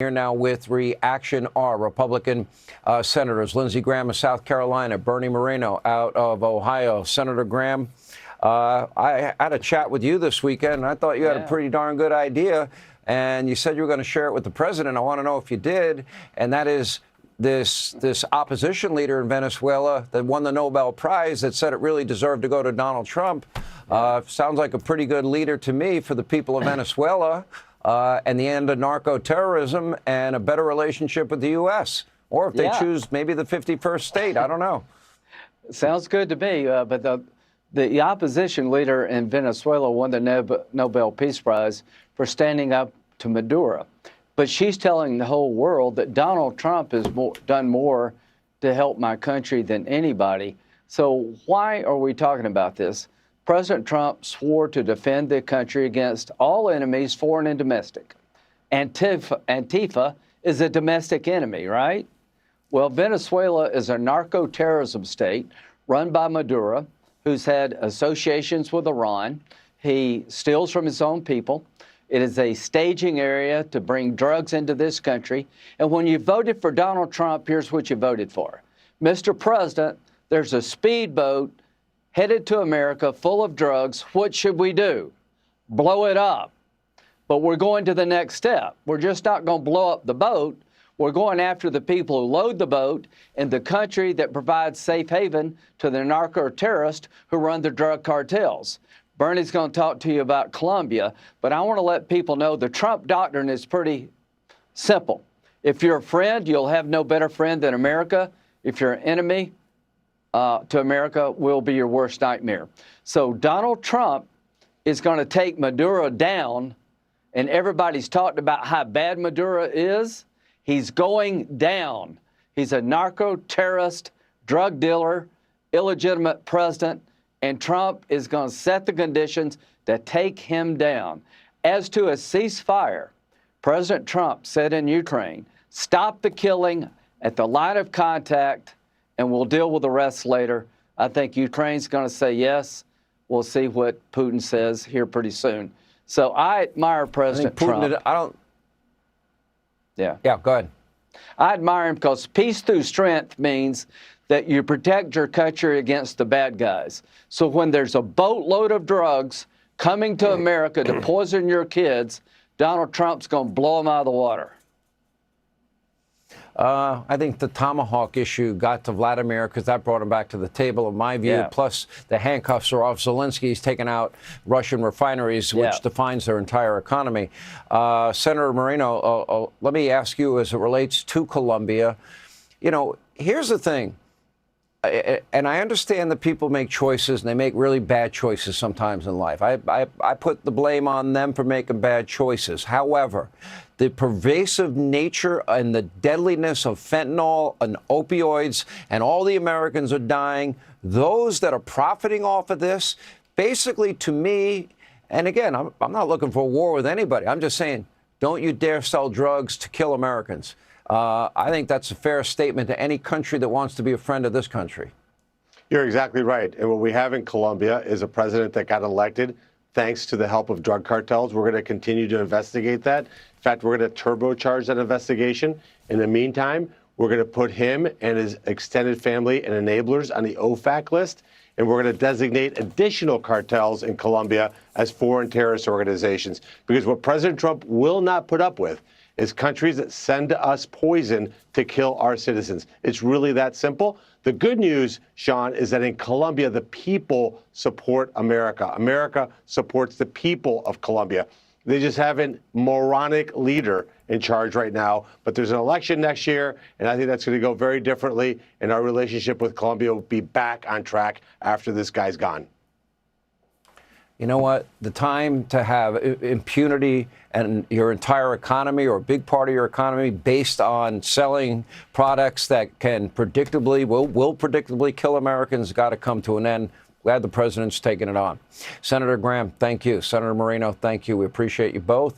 Here now with Reaction R, Republican Senators Lindsey Graham of South Carolina, Bernie Moreno out of Ohio. Senator Graham, I had a chat with you this weekend, and I thought you had a pretty darn good idea, and you said you were going to share it with the president. I want to know if you did, and that is this opposition leader in Venezuela that won the Nobel Prize that said it really deserved to go to Donald Trump. Sounds like a pretty good leader to me for the people of Venezuela. And the end of narco-terrorism and a better relationship with the U.S. Or if they choose maybe the 51st state, I don't know. Sounds good to me. But the opposition leader in Venezuela won the Nobel Peace Prize for standing up to Maduro. But she's telling the whole world that Donald Trump has done more to help my country than anybody. So why are we talking about this? President Trump swore to defend the country against all enemies, foreign and domestic. Antifa is a domestic enemy, right? Well, Venezuela is a narco-terrorism state run by Maduro, who's had associations with Iran. He steals from his own people. It is a staging area to bring drugs into this country. And when you voted for Donald Trump, here's what you voted for. Mr. President, there's a speedboat headed to America full of drugs. What should we do? Blow it up. But we're going to the next step. We're just not going to blow up the boat. We're going after the people who load the boat in the country that provides safe haven to the narco-terrorists who run the drug cartels. Bernie's going to talk to you about Colombia, but I want to let people know the Trump doctrine is pretty simple. If you're a friend, you'll have no better friend than America. If you're an enemy, to America will be your worst nightmare. So Donald Trump is going to take Maduro down, and everybody's talked about how bad Maduro is. He's going down. He's a narco-terrorist, drug dealer, illegitimate president, and Trump is going to set the conditions to take him down. As to a ceasefire, President Trump said in Ukraine, stop the killing at the line of contact, and we'll deal with the rest later. I think Ukraine's going to say yes. We'll see what Putin says here pretty soon. So I admire President Trump. Yeah, go ahead. I admire him because peace through strength means that you protect your country against the bad guys. So when there's a boatload of drugs coming to America to poison your kids, Donald Trump's going to blow them out of the water. I think the Tomahawk issue got to Vladimir because that brought him back to the table, in my view. Plus, the handcuffs are off Zelensky. He's taken out Russian refineries, which defines their entire economy. Senator Moreno, let me ask you, as it relates to Colombia, you know, here's the thing. And I understand that people make choices, and they make really bad choices sometimes in life. I put the blame on them for making bad choices. However, the pervasive nature and the deadliness of fentanyl and opioids, and all the Americans are dying, those that are profiting off of this, basically, to me, and again, I'm not looking for a war with anybody. I'm just saying, don't you dare sell drugs to kill Americans. I think that's a fair statement to any country that wants to be a friend of this country. You're exactly right. And what we have in Colombia is a president that got elected thanks to the help of drug cartels. We're going to continue to investigate that. In fact, we're going to turbocharge that investigation. In the meantime, we're going to put him and his extended family and enablers on the OFAC list. And we're going to designate additional cartels in Colombia as foreign terrorist organizations. Because what President Trump will not put up with is countries that send us poison to kill our citizens. It's really that simple. The good news, Sean, is that in Colombia, the people support America. America supports the people of Colombia. They just have a moronic leader in charge right now. But there's an election next year, and I think that's going to go very differently. And our relationship with Colombia will be back on track after this guy's gone. You know what? The time to have impunity and your entire economy, or a big part of your economy, based on selling products that can predictably, will predictably kill Americans, got to come to an end. Glad the president's taking it on. Senator Graham, thank you. Senator Moreno, thank you. We appreciate you both.